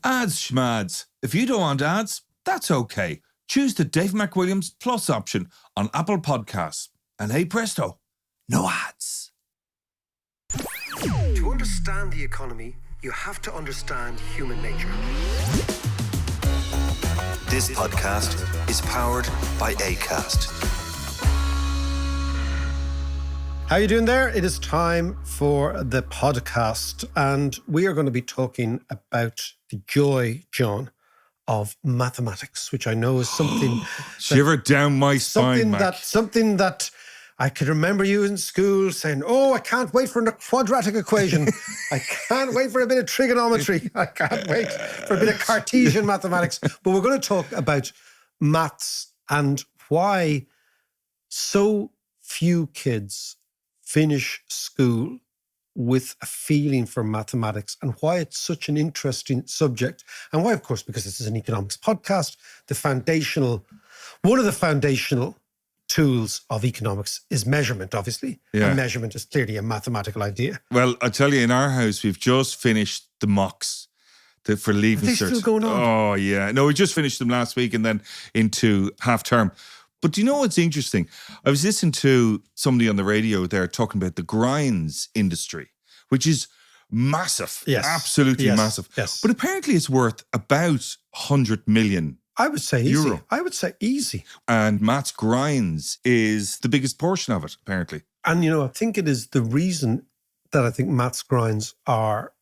Ads schmads. If you don't want ads, that's okay. Choose the Dave McWilliams Plus option on Apple Podcasts. And hey presto, no ads. To understand the economy, you have to understand human nature. This podcast is powered by Acast. How you doing there? It is time for the podcast, and we are going to be talking about the joy, John, of mathematics, which I know is something shiver down my spine, Mac. Something that I could remember you in school saying, "Oh, I can't wait for a quadratic equation. I can't wait for a bit of trigonometry. I can't wait for a bit of Cartesian mathematics." But we're going to talk about maths and why so few kids finish school with a feeling for mathematics, and why it's such an interesting subject, and why, of course, because this is an economics podcast, one of the foundational tools of economics is measurement, obviously. Yeah. And measurement is clearly a mathematical idea. Well, I tell you, in our house, we've just finished the mocks for leaving Are they still going on? Oh, yeah. No, we just finished them last week and then into half term. But do you know what's interesting? I was listening to somebody on the radio there talking about the grinds industry, which is massive. Yes. Absolutely massive. Yes. But apparently it's worth about 100 million. I would say easy. Euro. I would say easy. And maths grinds is the biggest portion of it, apparently. And, I think it is the reason that I think maths grinds are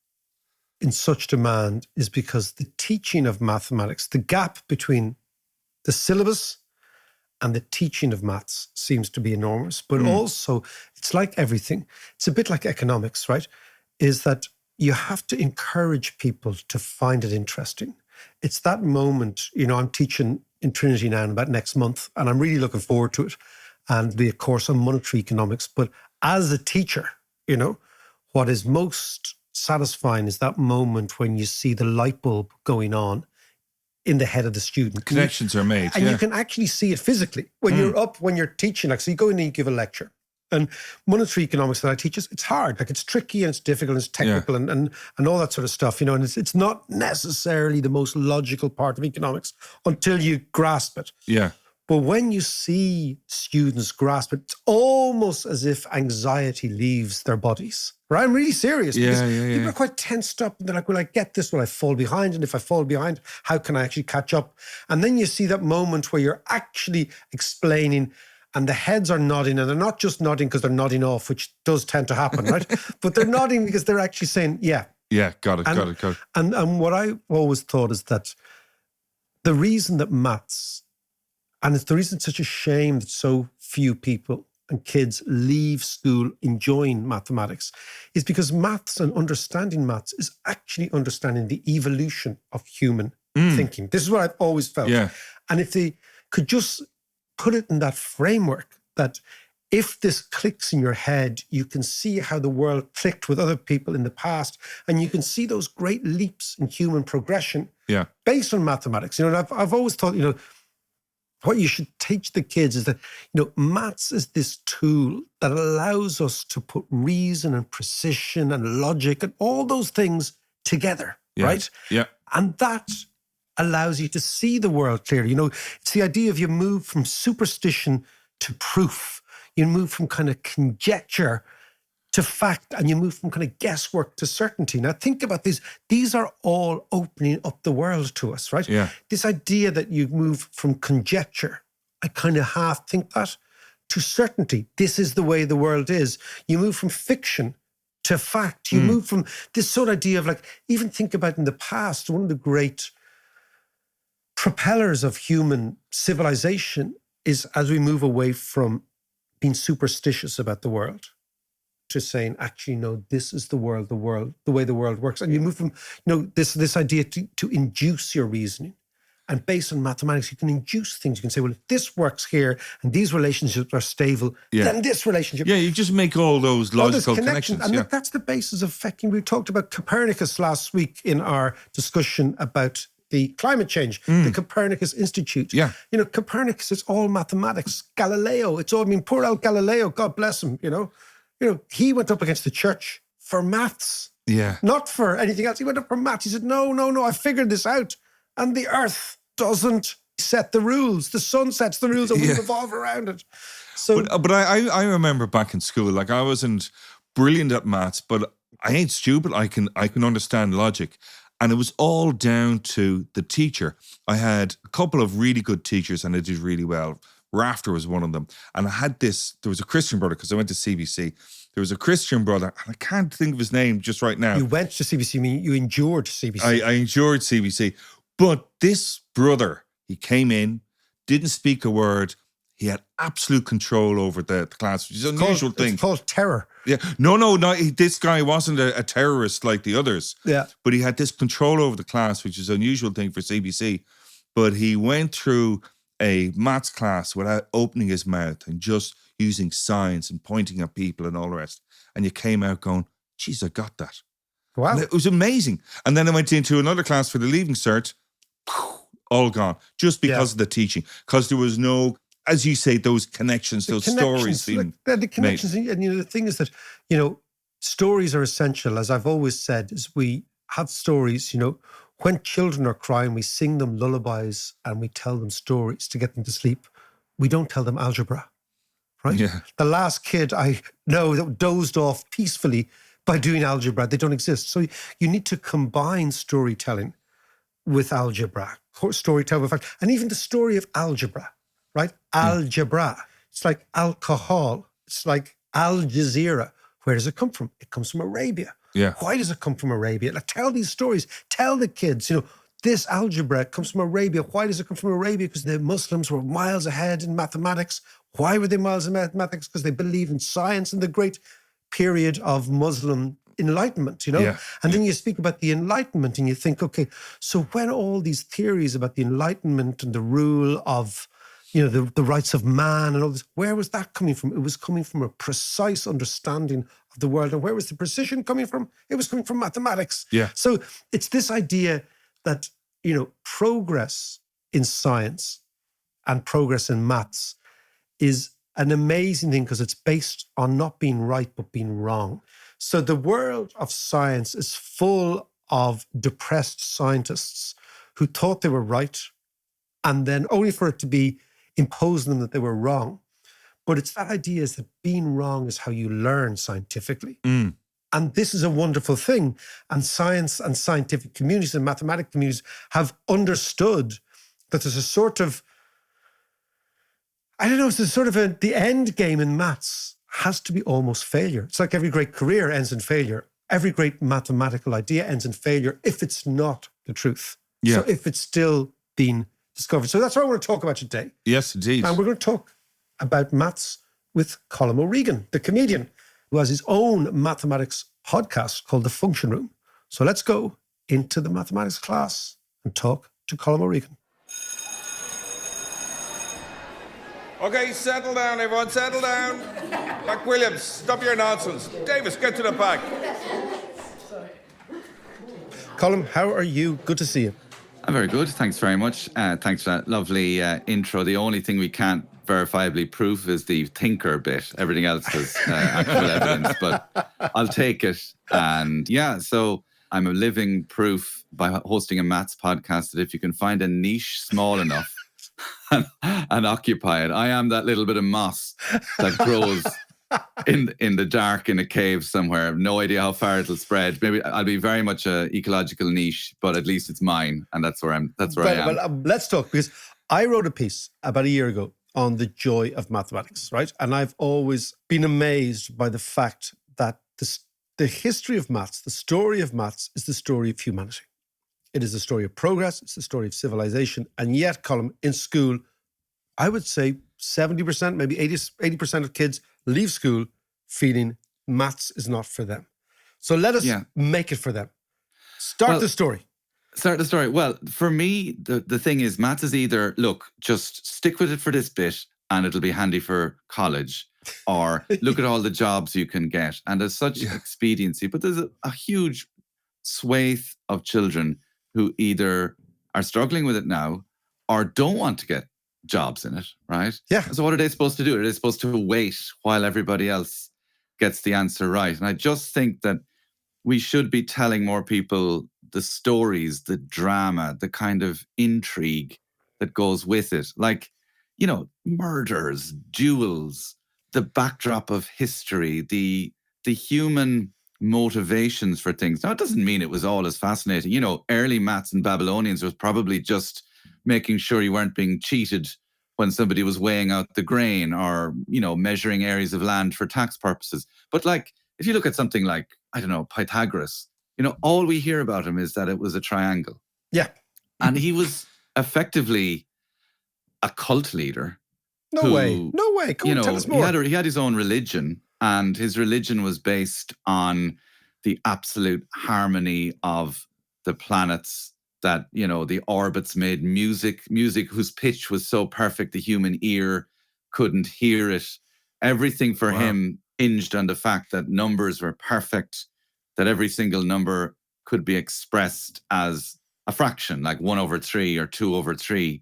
in such demand is because the teaching of mathematics, the gap between the syllabus and the teaching of maths seems to be enormous. But also, it's like everything. It's a bit like economics, right? Is that you have to encourage people to find it interesting. It's that moment, I'm teaching in Trinity now about next month, and I'm really looking forward to it. And the course on monetary economics. But as a teacher, what is most satisfying is that moment when you see the light bulb going on in the head of the student. Connections are made. And you can actually see it physically when you're up, when you're teaching. So you go in and you give a lecture. And monetary economics that I teach, it's hard. It's tricky and it's difficult and it's technical and all that sort of stuff, and it's not necessarily the most logical part of economics until you grasp it. Yeah. But when you see students grasp it, it's almost as if anxiety leaves their bodies. Right? I'm really serious. Because people are quite tensed up and they're like, will I get this? Will I fall behind? And if I fall behind, how can I actually catch up? And then you see that moment where you're actually explaining and the heads are nodding, and they're not just nodding because they're nodding off, which does tend to happen, right? But they're nodding because they're actually saying, yeah. Yeah, got it. And what I always thought is that the reason that maths, and it's the reason it's such a shame that so few people and kids leave school enjoying mathematics, is because maths and understanding maths is actually understanding the evolution of human thinking. This is what I've always felt. Yeah. And if they could just put it in that framework, that if this clicks in your head, you can see how the world clicked with other people in the past, and you can see those great leaps in human progression based on mathematics. And I've always thought, what you should teach the kids is that, maths is this tool that allows us to put reason and precision and logic and all those things together, right? Yeah. And that allows you to see the world clearly. It's the idea of you move from superstition to proof. You move from kind of conjecture to fact, and you move from kind of guesswork to certainty. Now think about these. These are all opening up the world to us, right? Yeah. This idea that you move from conjecture, I kind of half think that, to certainty. This is the way the world is. You move from fiction to fact. You move from this sort of idea of even think about in the past, one of the great propellers of human civilization is as we move away from being superstitious about the world to saying, actually, no, this is the way the world works. And you move from, this idea to induce your reasoning. And based on mathematics, you can induce things. You can say, well, if this works here and these relationships are stable, then this relationship. Yeah, you just make all those logical connections. And that's the basis of fucking, we talked about Copernicus last week in our discussion about the climate change, the Copernicus Institute. Yeah. Copernicus, it's all mathematics. Galileo, poor old Galileo, God bless him, he went up against the church for maths. Yeah. Not for anything else. He went up for maths. He said, no, I figured this out. And the earth doesn't set the rules. The sun sets the rules and we revolve around it. So, But I remember back in school, like I wasn't brilliant at maths, but I ain't stupid. I can understand logic. And it was all down to the teacher. I had a couple of really good teachers and I did really well. Rafter was one of them. And I had there was a Christian brother because I went to CBC. There was a Christian brother, and I can't think of his name just right now. you went to CBC, I mean, you endured CBC. I enjoyed CBC. But this brother, he came in, didn't speak a word. He had absolute control over the class, which is an unusual thing. It's called terror. Yeah. No. This guy wasn't a terrorist like the others. Yeah. But he had this control over the class, which is an unusual thing for CBC. But he went through a maths class without opening his mouth and just using signs and pointing at people and all the rest. And you came out going, geez, I got that. Wow. And it was amazing. And then I went into another class for the Leaving Cert, all gone, just because of the teaching. Because there was no, as you say, those connections, those stories being the connections. And the thing is that, stories are essential. As I've always said, is we have stories, when children are crying, we sing them lullabies and we tell them stories to get them to sleep. We don't tell them algebra, right? Yeah. The last kid I know that dozed off peacefully by doing algebra, they don't exist. So you need to combine storytelling with algebra, storytelling with fact, and even the story of algebra, right? Algebra. It's like alcohol. It's like Al Jazeera. Where does it come from? It comes from Arabia. Yeah. Why does it come from Arabia? Like, tell these stories. Tell the kids, this algebra comes from Arabia. Why does it come from Arabia? Because the Muslims were miles ahead in mathematics. Why were they miles in mathematics? Because they believe in science and the great period of Muslim enlightenment, Yeah. And then you speak about the Enlightenment and you think, okay, so when all these theories about the Enlightenment and the rule of, the rights of man and all this, where was that coming from? It was coming from a precise understanding of the world. And where was the precision coming from? It was coming from mathematics. Yeah. So it's this idea that, progress in science and progress in maths is an amazing thing because it's based on not being right, but being wrong. So the world of science is full of depressed scientists who thought they were right and then only for it to be imposed on them that they were wrong. But it's that idea is that being wrong is how you learn scientifically. Mm. And this is a wonderful thing. And science and scientific communities and mathematical communities have understood that there's a sort of, the end game in maths has to be almost failure. It's like every great career ends in failure. Every great mathematical idea ends in failure if it's not the truth. Yeah. So if it's still being discovered. So that's what I want to talk about today. Yes, indeed. And we're going to talk about maths with Colm O'Regan, the comedian, who has his own mathematics podcast called The Function Room. So let's go into the mathematics class and talk to Colm O'Regan. Okay, settle down, everyone, settle down. Mac Williams, stop your nonsense. Davis, get to the back. Colm, how are you? Good to see you. I'm very good. Thanks very much. Thanks for that lovely intro. The only thing we can't verifiably prove is the thinker bit. Everything else is actual evidence, but I'll take it. And so I'm a living proof by hosting a maths podcast that if you can find a niche small enough and occupy it, I am that little bit of moss that grows in the dark in a cave somewhere. No idea how far it'll spread. Maybe I'll be very much a ecological niche, but at least it's mine, and that's where I am. Well, let's talk, because I wrote a piece about a year ago on the joy of mathematics, right? And I've always been amazed by the fact that the history of maths, the story of maths, is the story of humanity. It is the story of progress. It's the story of civilization. And yet, Colm, in school, I would say 70%, maybe 80% of kids leave school feeling maths is not for them. So let us make it for them. Start the story. Well, for me, the thing is, maths is either, look, just stick with it for this bit and it'll be handy for college, or look at all the jobs you can get. And there's such expediency. But there's a huge swathe of children who either are struggling with it now or don't want to get jobs in it, right? Yeah. So what are they supposed to do? Are they supposed to wait while everybody else gets the answer right? And I just think that we should be telling more people the stories, the drama, the kind of intrigue that goes with it. Like, murders, duels, the backdrop of history, the human motivations for things. Now, it doesn't mean it was all as fascinating. Early maths and Babylonians was probably just making sure you weren't being cheated when somebody was weighing out the grain or, measuring areas of land for tax purposes. But like, if you look at something like, I don't know, Pythagoras, all we hear about him is that it was a triangle. Yeah. And he was effectively a cult leader. No way. Come on, tell us more. He had his own religion, and his religion was based on the absolute harmony of the planets, that, the orbits made music whose pitch was so perfect the human ear couldn't hear it. Everything for him hinged on the fact that numbers were perfect, that every single number could be expressed as a fraction, like 1/3 or 2/3.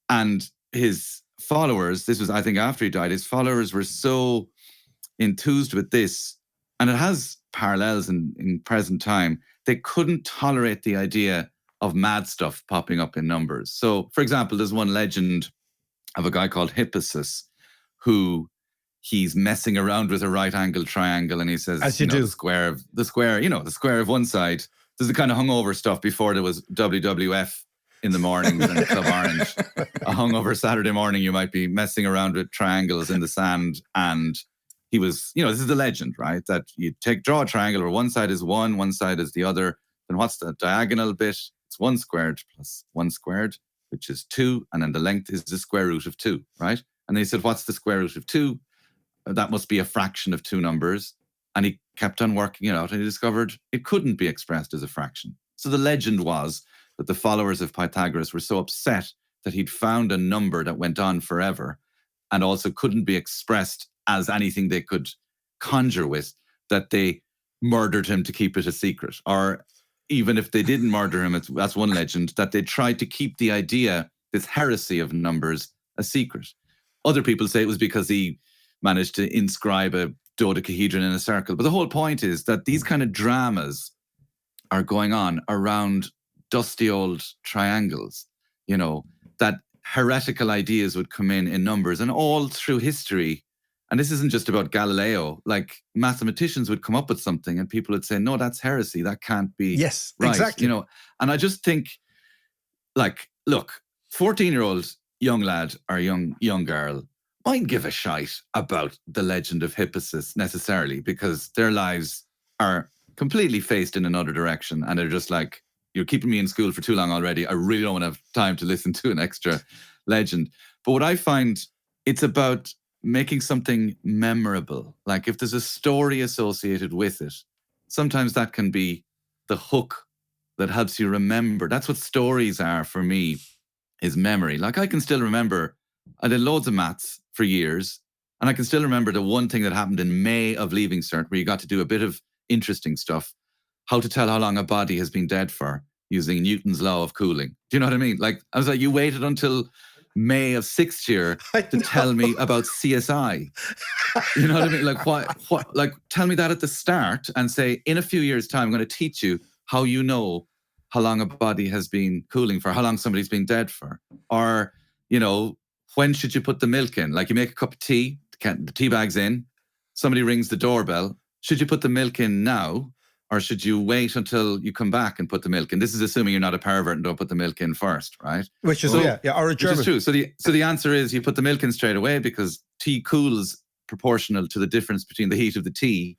And his followers, this was, I think, after he died, his followers were so enthused with this, and it has parallels in present time, they couldn't tolerate the idea of mad stuff popping up in numbers. So, for example, there's one legend of a guy called Hippasus, who he's messing around with a right-angled triangle, and he says, as you do, the square of one side. There's the kind of hungover stuff before there was WWF in the mornings and Club Orange. A hungover Saturday morning, you might be messing around with triangles in the sand, and he was, this is the legend, right? That you draw a triangle where one side is one side is the other. Then what's the diagonal bit? It's 1 squared plus 1 squared, which is 2, and then the length is the square root of 2, right? And they said, what's the square root of 2? That must be a fraction of 2 numbers. And he kept on working it out, and he discovered it couldn't be expressed as a fraction. So the legend was that the followers of Pythagoras were so upset that he'd found a number that went on forever and also couldn't be expressed as anything they could conjure with, that they murdered him to keep it a secret. Or even if they didn't murder him, that's one legend, that they tried to keep the idea, this heresy of numbers, a secret. Other people say it was because he managed to inscribe a dodecahedron in a circle. But the whole point is that these kind of dramas are going on around dusty old triangles, that heretical ideas would come in numbers, and all through history. And this isn't just about Galileo. Like, mathematicians would come up with something and people would say, no, that's heresy. That can't be yes, right. Exactly. And I just think, like, look, 14-year-old young lad or young girl mightn't give a shite about the legend of Hippasus necessarily, because their lives are completely faced in another direction. And they're just like, you're keeping me in school for too long already. I really don't have time to listen to an extra legend. But what I find, it's about making something memorable. Like, if there's a story associated with it, sometimes that can be the hook that helps you remember. That's what stories are for me, is memory. Like, I can still remember, I did loads of maths for years, and I can still remember the one thing that happened in May of Leaving Cert, where you got to do a bit of interesting stuff, how to tell how long a body has been dead for using Newton's law of cooling. Do you know what I mean? Like, I was like, you waited until May of 6th year to tell me about CSI. You know what I mean? Like, what? Like, tell me that at the start and say, in a few years' time, I'm going to teach you how you know how long a body has been cooling for, how long somebody's been dead for. Or, when should you put the milk in? Like, you make a cup of tea, the tea bag's in, somebody rings the doorbell. Should you put the milk in now, or should you wait until you come back and put the milk in? This is assuming you're not a pervert and don't put the milk in first, right? Which is, or a German. Which is true. So the answer is you put the milk in straight away, because tea cools proportional to the difference between the heat of the tea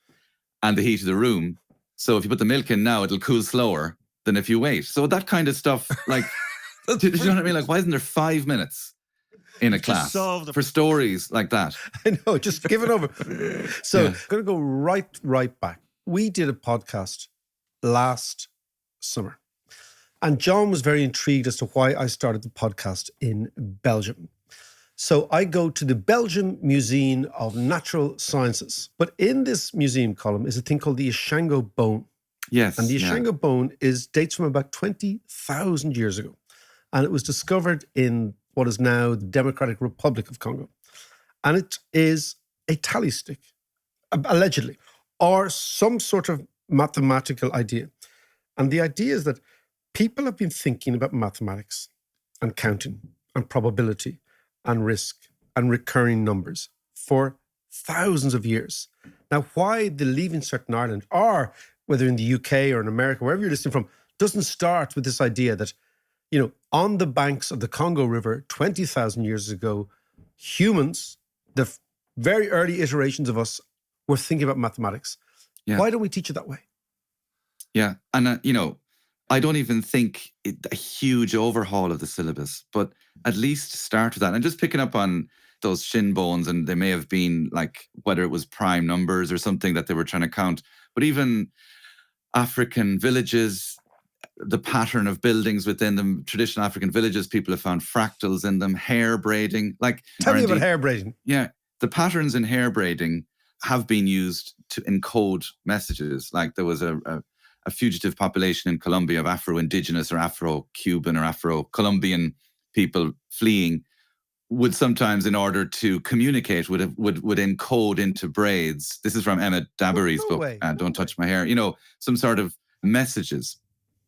and the heat of the room. So if you put the milk in now, it'll cool slower than if you wait. So that kind of stuff, like, do you know what I mean? Like, why isn't there 5 minutes in a class for stories like that? I know, just give it over. So I'm going to go right back. We did a podcast last summer, and John was very intrigued as to why I started the podcast in Belgium. So I go to the Belgian Museum of Natural Sciences. But in this museum column is a thing called the Ishango Bone. Yes. And the Ishango Bone dates from about 20,000 years ago. And it was discovered in what is now the Democratic Republic of Congo. And it is a tally stick, allegedly, or some sort of mathematical idea. And the idea is that people have been thinking about mathematics and counting and probability and risk and recurring numbers for thousands of years. Now, why the Leaving Cert in Ireland, or whether in the UK or in America, wherever you're listening from, doesn't start with this idea that, on the banks of the Congo River 20,000 years ago, humans, the very early iterations of us, were thinking about mathematics. Yeah. Why don't we teach it that way? Yeah. And, I don't even think a huge overhaul of the syllabus, but at least start with that. And just picking up on those shin bones, and they may have been like, whether it was prime numbers or something that they were trying to count, but even African villages, the pattern of buildings within them, traditional African villages, people have found fractals in them, hair braiding. Tell me about hair braiding. Yeah. The patterns in hair braiding have been used to encode messages. Like there was a fugitive population in Colombia of Afro-Indigenous or Afro-Cuban or Afro-Colombian people fleeing, would sometimes, in order to communicate, would encode into braids. This is from Emma Dabbery's book, Don't Touch My Hair, some sort of messages.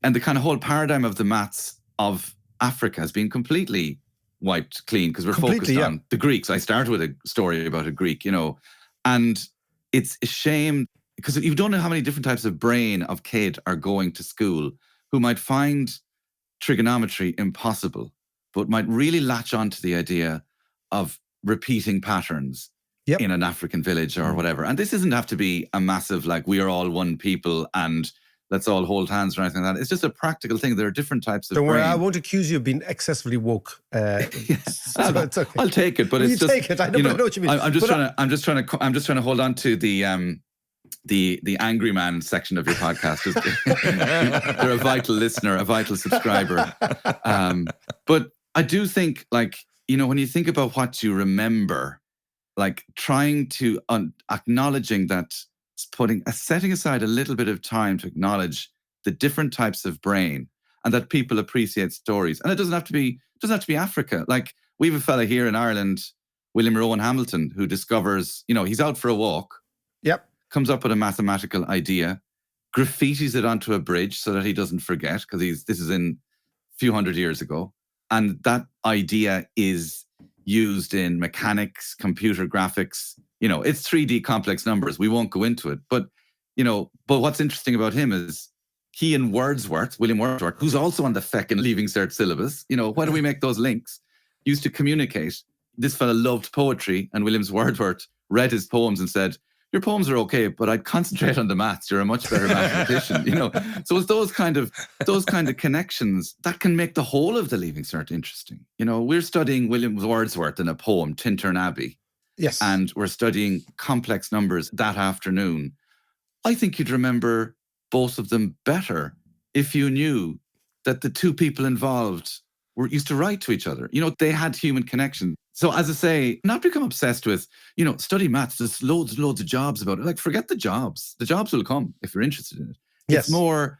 And the kind of whole paradigm of the maths of Africa has been completely wiped clean because we're focused on the Greeks. I started with a story about a Greek, and it's a shame because you don't know how many different types of brain of kid are going to school who might find trigonometry impossible, but might really latch on to the idea of repeating patterns in an African village or whatever. And this doesn't have to be a massive, we are all one people and let's all hold hands or anything like that. It's just a practical thing. There are different types of Don't worry, brain. I won't accuse you of being excessively woke. Yes, so it's okay. I'll take it, but it's just, take it. I know what you mean. I'm just trying to hold on to the angry man section of your podcast. They're a vital listener, a vital subscriber. But I do think, when you think about what you remember, trying to acknowledging that, setting aside a little bit of time to acknowledge the different types of brain and that people appreciate stories. And it doesn't have to be Africa. We have a fella here in Ireland, William Rowan Hamilton, who discovers, he's out for a walk. Yep. Comes up with a mathematical idea, graffitis it onto a bridge so that he doesn't forget, because this is in a few hundred years ago. And that idea is used in mechanics, computer graphics. It's 3D complex numbers. We won't go into it. But what's interesting about him is he and William Wordsworth, who's also on the feckin' Leaving Cert syllabus, why do we make those links? Used to communicate. This fella loved poetry, and William Wordsworth read his poems and said, your poems are okay, but I'd concentrate on the maths. You're a much better mathematician, So it's those kind of connections that can make the whole of the Leaving Cert interesting. We're studying William Wordsworth in a poem, Tintern Abbey. Yes. And we're studying complex numbers that afternoon. I think you'd remember both of them better if you knew that the two people involved used to write to each other. They had human connection. So as I say, not become obsessed with, study maths. There's loads and loads of jobs about it. Forget the jobs. The jobs will come if you're interested in it. Yes. It's more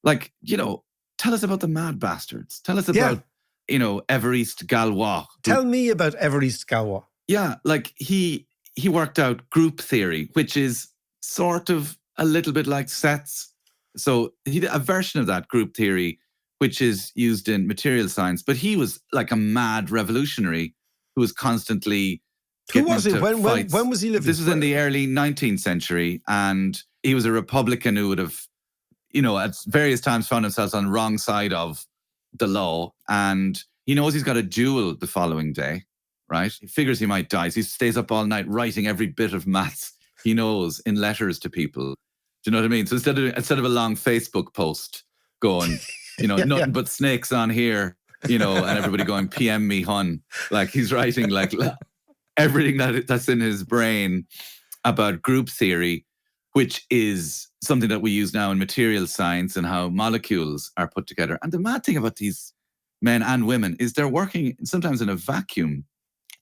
tell us about the mad bastards. Tell us about, Évariste Galois. Tell me about Évariste Galois. Yeah, he worked out group theory, which is sort of a little bit like sets. So he did a version of that group theory, which is used in material science. But he was like a mad revolutionary who was constantly Who was he? When was he living? This was in the early 19th century, and he was a Republican who would have, at various times found himself on the wrong side of the law, and he knows he's got a duel the following day, right? He figures he might die, so he stays up all night writing every bit of maths he knows in letters to people. Do you know what I mean? So instead of a long Facebook post going, nothing but snakes on here, and everybody going, PM me, hun. He's writing everything that's in his brain about group theory, which is something that we use now in material science and how molecules are put together. And the mad thing about these men and women is they're working sometimes in a vacuum.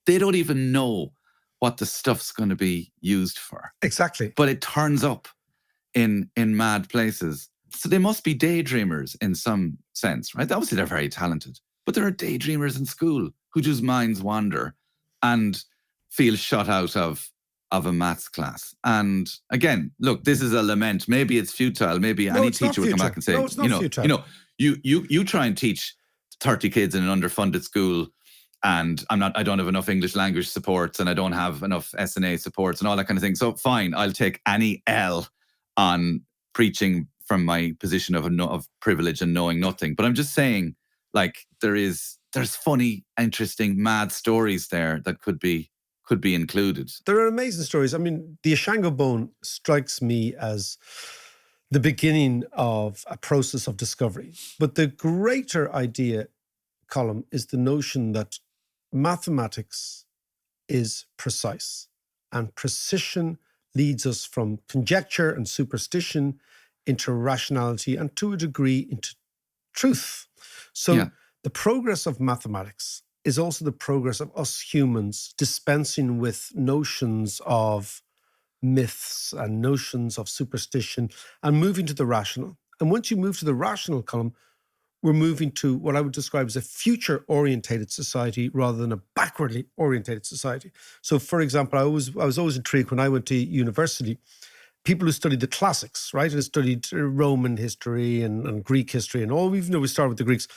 They don't even know what the stuff's going to be used for. Exactly. But it turns up in mad places. So they must be daydreamers in some sense, right? Obviously, they're very talented. But there are daydreamers in school who just minds wander and feel shut out of of a maths class. And again, look, this is a lament. Maybe it's futile. Maybe any it's not teacher would come back and say, No, it's not futile. you try and teach 30 kids in an underfunded school, and I don't have enough English language supports, and I don't have enough S&A supports and all that kind of thing. So fine, I'll take any L on preaching from my position of privilege and knowing nothing. But I'm just saying, like, there's funny, interesting, mad stories there that could be included. There are amazing stories. I mean, the Ishango Bone strikes me as the beginning of a process of discovery. But the greater idea, Colm, is the notion that mathematics is precise, and precision leads us from conjecture and superstition into rationality and, to a degree, into truth. So the progress of mathematics is also the progress of us humans dispensing with notions of myths and notions of superstition and moving to the rational. And once you move to the rational column, we're moving to what I would describe as a future-orientated society rather than a backwardly orientated society. So, for example, I was always intrigued when I went to university. People who studied the classics, right, and studied Roman history and Greek history and all, even though we start with the Greeks,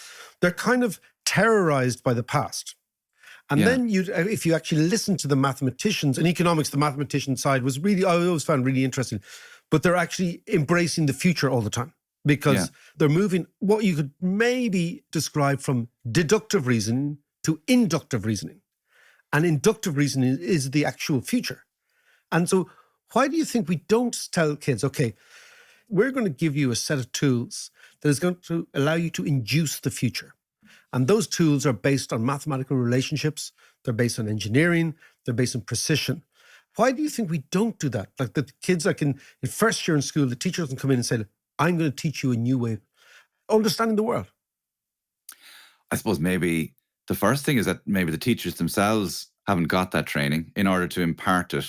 they're kind of terrorized by the past. And then if you actually listen to the mathematicians, in economics, the mathematician side was really, I always found really interesting, but they're actually embracing the future all the time because they're moving what you could maybe describe from deductive reasoning to inductive reasoning. And inductive reasoning is the actual future. And so why do you think we don't tell kids, okay, we're going to give you a set of tools that is going to allow you to induce the future? And those tools are based on mathematical relationships. They're based on engineering. They're based on precision. Why do you think we don't do that? Like the kids, like in first year in school, the teacher doesn't come in and say, I'm going to teach you a new way of understanding the world. I suppose maybe the first thing is that maybe the teachers themselves haven't got that training in order to impart it.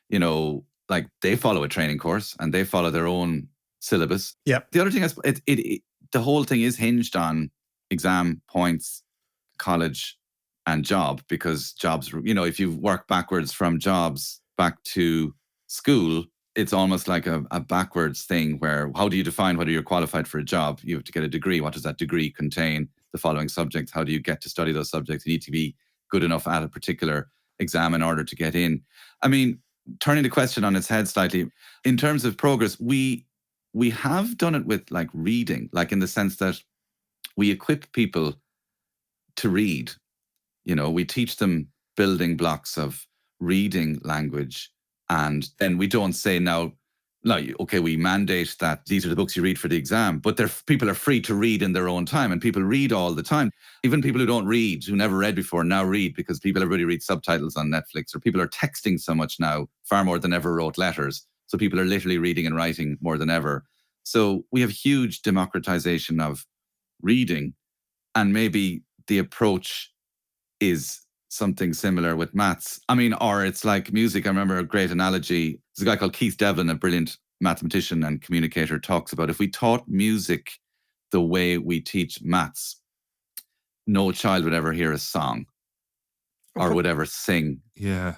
You know, like they follow a training course and they follow their own syllabus. Yeah. The other thing is, the whole thing is hinged on exam points, college, and job, because jobs, you know, if you work backwards from jobs back to school, it's almost like a backwards thing where how do you define whether you're qualified for a job? You have to get a degree. What does that degree contain? The following subjects. How do you get to study those subjects? You need to be good enough at a particular exam in order to get in. I mean, turning the question on its head slightly, in terms of progress, we have done it with like reading, like in the sense that we equip people to read. You know, we teach them building blocks of reading language. And then we don't say now, like, okay, we mandate that these are the books you read for the exam, but people are free to read in their own time, and people read all the time. Even people who don't read, who never read before, now read because everybody reads subtitles on Netflix, or people are texting so much now, far more than ever wrote letters. So people are literally reading and writing more than ever. So we have huge democratization of reading, and maybe the approach is something similar with maths. I mean, or it's like music. I remember a great analogy. There's a guy called Keith Devlin, a brilliant mathematician and communicator, talks about if we taught music the way we teach maths, no child would ever hear a song or would ever sing. Yeah.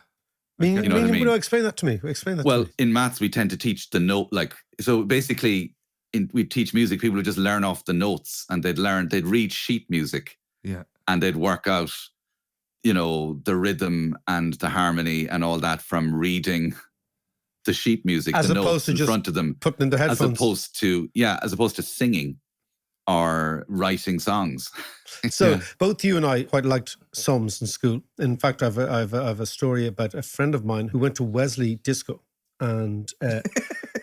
You know what I mean? Explain that to me. Well, in maths, we tend to teach the note, like, so basically we teach music, people would just learn off the notes, and they'd read sheet music. Yeah. And they'd work out, you know, the rhythm and the harmony and all that from reading the sheet music, as the opposed notes to in just front of them, putting in the headphones. As opposed to singing or writing songs. So both you and I quite liked psalms in school. In fact, I've a story about a friend of mine who went to Wesley Disco, and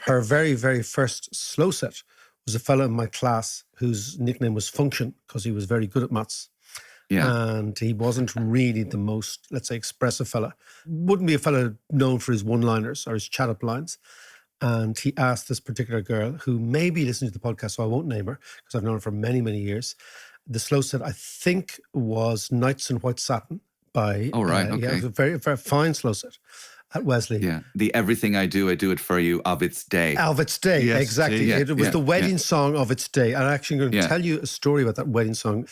her very, very first slow set was a fellow in my class whose nickname was Function, because he was very good at maths. Yeah. And he wasn't really the most, let's say, expressive fella. Wouldn't be a fella known for his one-liners or his chat-up lines. And he asked this particular girl, who may be listening to the podcast, so I won't name her, because I've known her for many, many years. The slow set, I think, was Nights in White Satin by... Oh, right, okay. Yeah, it was a very, very fine slow set at Wesley. Yeah, the Everything I Do it for You of its day. Of its day, yes, exactly. yeah, It was the wedding song of its day. And I'm actually going to tell you a story about that wedding song,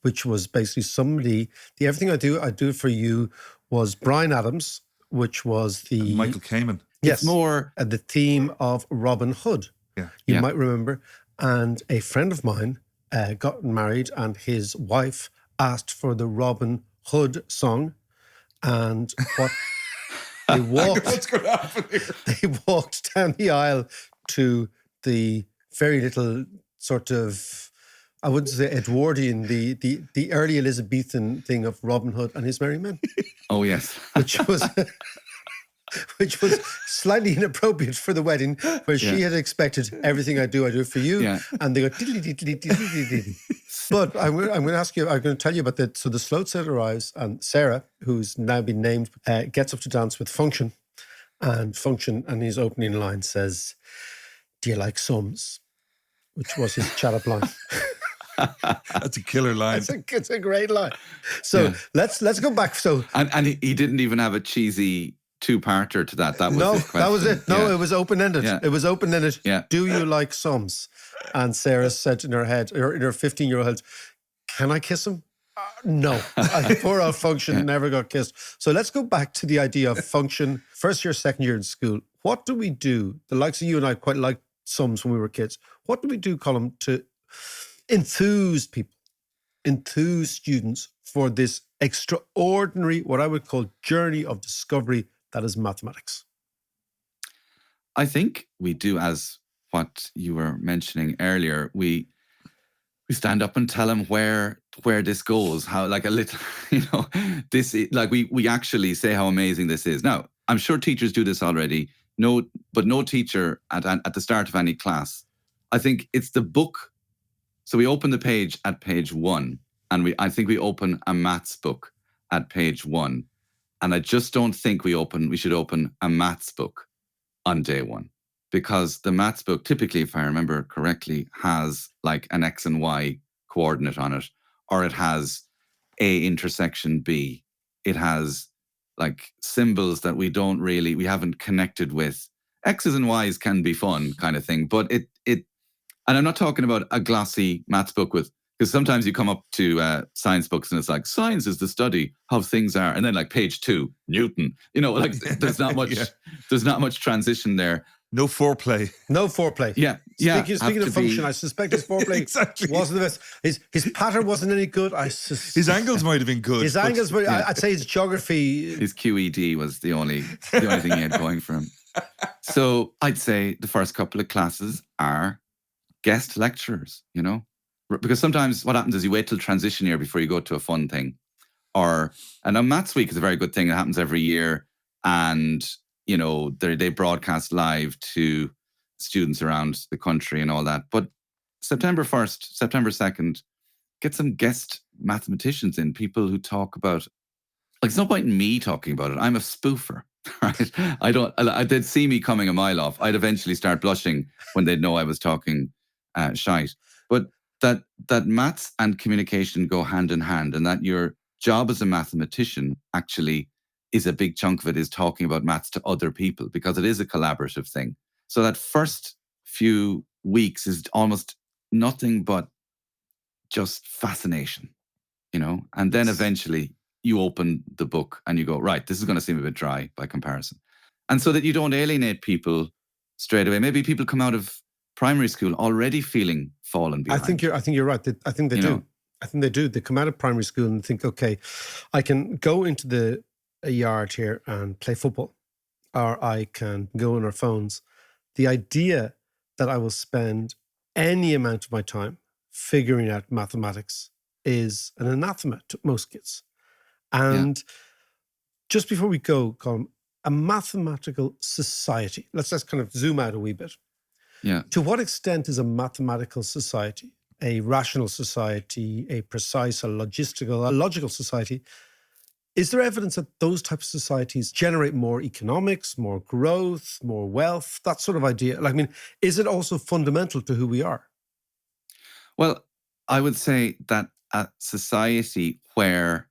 which was basically the Everything I Do it for You was Bryan Adams which was the Michael Kamen. yes, It's more the theme of Robin Hood. Yeah. You Yeah. might remember. And a friend of mine got married, and his wife asked for the Robin Hood song, and what they walked. What's going to happen here? They walked down the aisle to the very little sort of, I wouldn't say Edwardian, the early Elizabethan thing of Robin Hood and his merry men, oh yes. which was slightly inappropriate for the wedding, where she had expected everything I do for you, Yeah. and they go diddly diddly diddly diddly. But I'm going to ask you, I'm going to tell you about that. So the slow set arrives, and Sarah, who's now been named, gets up to dance with Function, and his opening line says, "Do you like sums?" Which was his chat-up line. That's a killer line. It's a great line. So let's go back. So And he didn't even have a cheesy two-parter to that. That was no, his question. that was it. No, Yeah. it was open-ended. Yeah. It was open-ended. Yeah. Do you like sums? And Sarah said in her head, or in her 15-year-old head, "Can I kiss him?" No. And poor old Function never got kissed. So let's go back to the idea of Function, first year, second year in school. What do we do? The likes of you and I quite liked sums when we were kids. What do we do, Colm, to enthuse people, enthuse students for this extraordinary, what I would call journey of discovery that is mathematics? I think we do, as what you were mentioning earlier, we stand up and tell them where this goes, how, like, a little, this is, like, we actually say how amazing this is. Now, I'm sure teachers do this already. But no teacher at the start of any class. I think it's the book. So we open the page at page 1, and I think we open a maths book at page 1. And I just don't think we should open a maths book on day 1, because the maths book typically, if I remember correctly, has like an X and Y coordinate on it, or it has A intersection B. It has like symbols that we haven't connected with. X's and Y's can be fun kind of thing, but and I'm not talking about a glossy maths book because sometimes you come up to science books and it's like, science is the study how things are. And then like page 2, Newton, like there's not much, there's not much transition there. No foreplay. No foreplay. Yeah. Speaking of Function, I suspect his foreplay Exactly. wasn't the best. His pattern wasn't any good. His angles might have been good. His angles were, I'd say his geography. His QED was the only thing he had going for him. So I'd say the first couple of classes are guest lecturers, because sometimes what happens is you wait till transition year before you go to a fun thing. And Maths Week is a very good thing that happens every year. And, they broadcast live to students around the country and all that. But September 1st, September 2nd, get some guest mathematicians in, people who talk about, like, it's no point in me talking about it. I'm a spoofer, right? They'd see me coming a mile off. I'd eventually start blushing when they'd know I was talking shite. But that maths and communication go hand in hand, and that your job as a mathematician actually is a big chunk of it is talking about maths to other people, because it is a collaborative thing. So that first few weeks is almost nothing but just fascination, and then eventually you open the book and you go, right, this is going to seem a bit dry by comparison. And so that you don't alienate people straight away. Maybe people come out of primary school already feeling fallen behind. I think you're right. I think they do. I think they do. They come out of primary school and think, okay, I can go into a yard here and play football, or I can go on our phones. The idea that I will spend any amount of my time figuring out mathematics is an anathema to most kids. And just before we go, Colm, a mathematical society, let's just kind of zoom out a wee bit. Yeah. To what extent is a mathematical society, a rational society, a precise, a logical society? Is there evidence that those types of societies generate more economics, more growth, more wealth, that sort of idea? Is it also fundamental to who we are? Well, I would say that a society where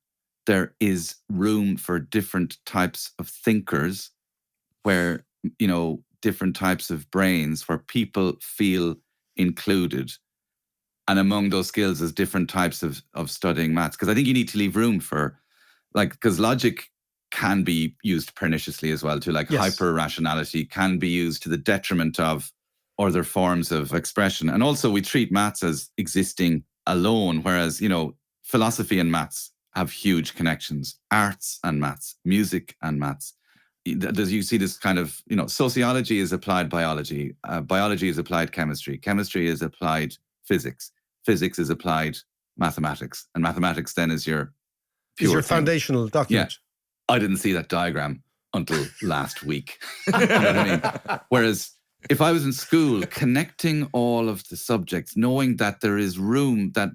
there is room for different types of thinkers, where, different types of brains, where people feel included. And among those skills is different types of studying maths. Because I think you need to leave room for, because logic can be used perniciously as well too. Like Yes. hyper-rationality can be used to the detriment of other forms of expression. And also we treat maths as existing alone, whereas, philosophy and maths have huge connections. Arts and maths, music and maths. Does you see this kind of, sociology is applied biology, biology is applied chemistry, chemistry is applied physics, physics is applied mathematics, and mathematics then is your pure thing. Foundational document. Yeah. I didn't see that diagram until last week. You know what I mean? Whereas if I was in school, connecting all of the subjects, knowing that there is room that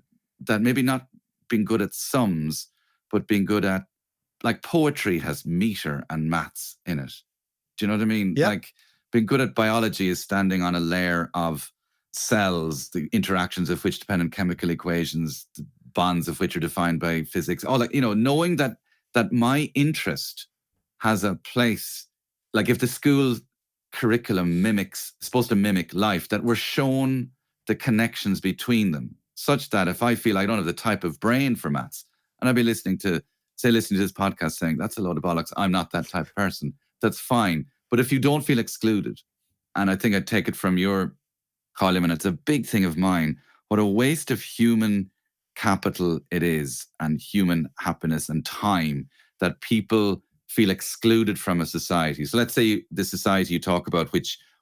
maybe not being good at sums, but being good at, like, poetry has meter and maths in it. Do you know what I mean? Yeah. Like, being good at biology is standing on a layer of cells, the interactions of which depend on chemical equations, the bonds of which are defined by physics. All that, knowing that my interest has a place, like if the school curriculum supposed to mimic life, that we're shown the connections between them, such that if I feel I don't have the type of brain for maths, and I'd be listening to this podcast saying, that's a load of bollocks, I'm not that type of person, that's fine. But if you don't feel excluded, and I think I take it from your column, and it's a big thing of mine, what a waste of human capital it is, and human happiness and time, that people feel excluded from a society. So let's say the society you talk about,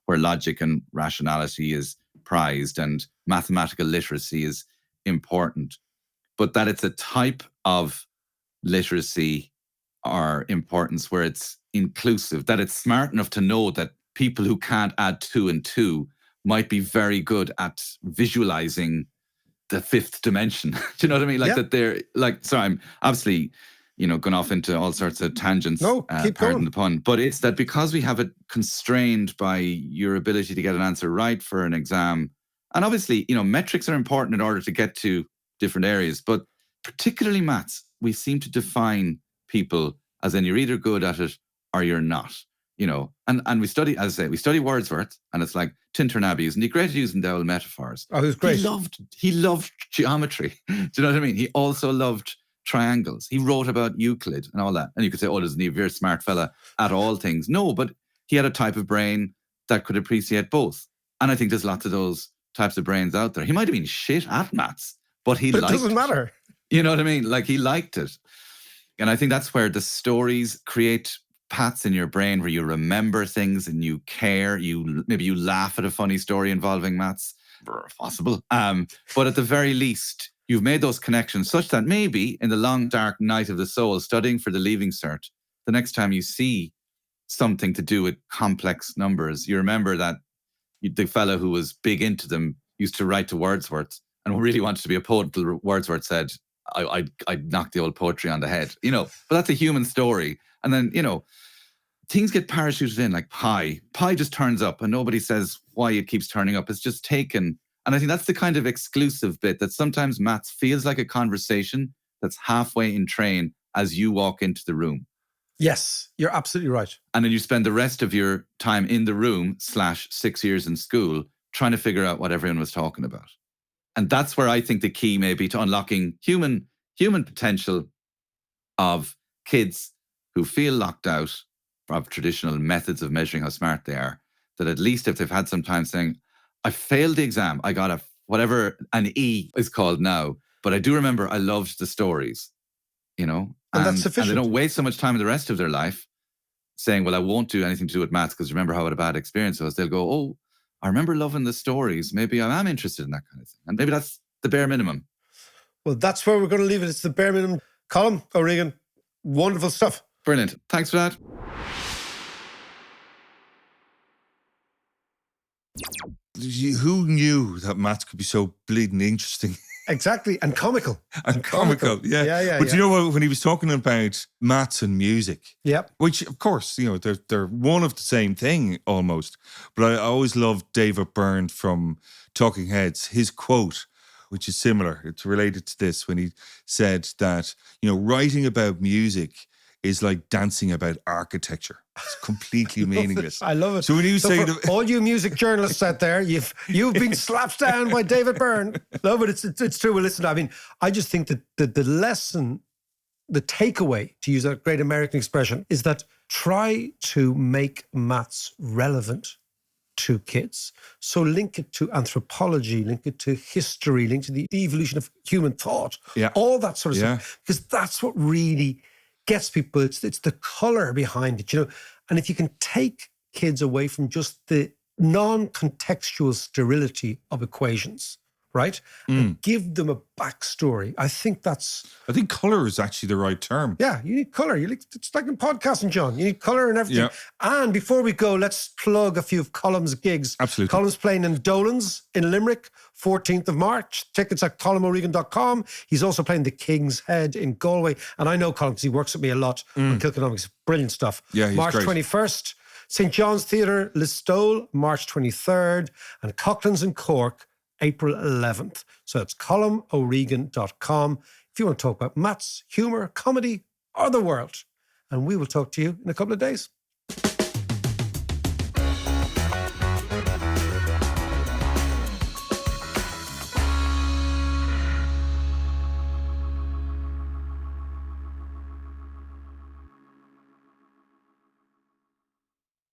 where logic and rationality is prized and mathematical literacy is important, but that it's a type of literacy or importance where it's inclusive, that it's smart enough to know that people who can't add 2 and 2 might be very good at visualizing the fifth dimension. Do you know what I mean? Like, that they're like, sorry, I'm obviously, going off into all sorts of tangents. No, keep pardon going. the pun. But it's that because we have it constrained by your ability to get an answer right for an exam, and obviously, metrics are important in order to get to different areas, but particularly maths, we seem to define people as in you're either good at it or you're not, and we study, as I say, we study Wordsworth, and it's like Tintern Abbey, isn't he great at using the old metaphors? Oh, he was great. He loved geometry. Do you know what I mean? He also loved triangles. He wrote about Euclid and all that. And you could say, oh, isn't he a very smart fella at all things? No, but he had a type of brain that could appreciate both. And I think there's lots of those types of brains out there. He might have been shit at maths, but he liked it. It doesn't matter. You know what I mean? Like, he liked it. And I think that's where the stories create paths in your brain where you remember things and you care. Maybe you laugh at a funny story involving maths, possible. But at the very least, you've made those connections such that maybe in the long, dark night of the soul, studying for the Leaving Cert, the next time you see something to do with complex numbers, you remember that the fellow who was big into them used to write to Wordsworth and really wanted to be a poet until Wordsworth said, I'd knock the old poetry on the head, but that's a human story. And then, things get parachuted in, like pi. Pi just turns up and nobody says why it keeps turning up. It's just taken. And I think that's the kind of exclusive bit that sometimes maths feels like a conversation that's halfway in train as you walk into the room. Yes, you're absolutely right. And then you spend the rest of your time in the room / 6 years in school trying to figure out what everyone was talking about. And that's where I think the key may be to unlocking human potential of kids who feel locked out of traditional methods of measuring how smart they are, that at least if they've had some time saying, I failed the exam, I got whatever an E is called now, but I do remember I loved the stories, and that's sufficient. And they don't waste so much time in the rest of their life saying, well, I won't do anything to do with maths because remember how a bad experience was. They'll go, oh, I remember loving the stories. Maybe I am interested in that kind of thing. And maybe that's the bare minimum. Well, that's where we're going to leave it. It's the bare minimum. Colm O'Regan, wonderful stuff. Brilliant. Thanks for that. Who knew that maths could be so bleeding interesting? Exactly. And comical. And comical, yeah. Yeah. But you know what, when he was talking about maths and music, Yep. which of course, they're one of the same thing almost. But I always loved David Byrne from Talking Heads, his quote, which is similar. It's related to this when he said that, writing about music is like dancing about architecture. It's completely meaningless. I love it. So when you say for all you music journalists out there, you've been slapped down by David Byrne. No, but it's true. Well, listen, I mean, I just think that the lesson the takeaway, to use that great American expression, is that try to make maths relevant to kids. So link it to anthropology, link it to history, link to the evolution of human thought, all that sort of stuff, because that's what really gets people. It's the color behind it, And if you can take kids away from just the non-contextual sterility of equations, right? And give them a backstory. I think colour is actually the right term. Yeah, you need colour. It's like in podcasting, John. You need colour and everything. Yeah. And before we go, let's plug a few of Colm's gigs. Absolutely. Colm's playing in Dolan's in Limerick, 14th of March. Tickets at colmoregan.com. He's also playing the King's Head in Galway. And I know Colm because he works with me a lot on Kilconomics. Brilliant stuff. Yeah, he's March great. 21st, St. John's Theatre, Listowel, March 23rd. And Coughlin's in Cork, April 11th. So it's colmoregan.com if you want to talk about maths, humour, comedy, or the world. And we will talk to you in a couple of days.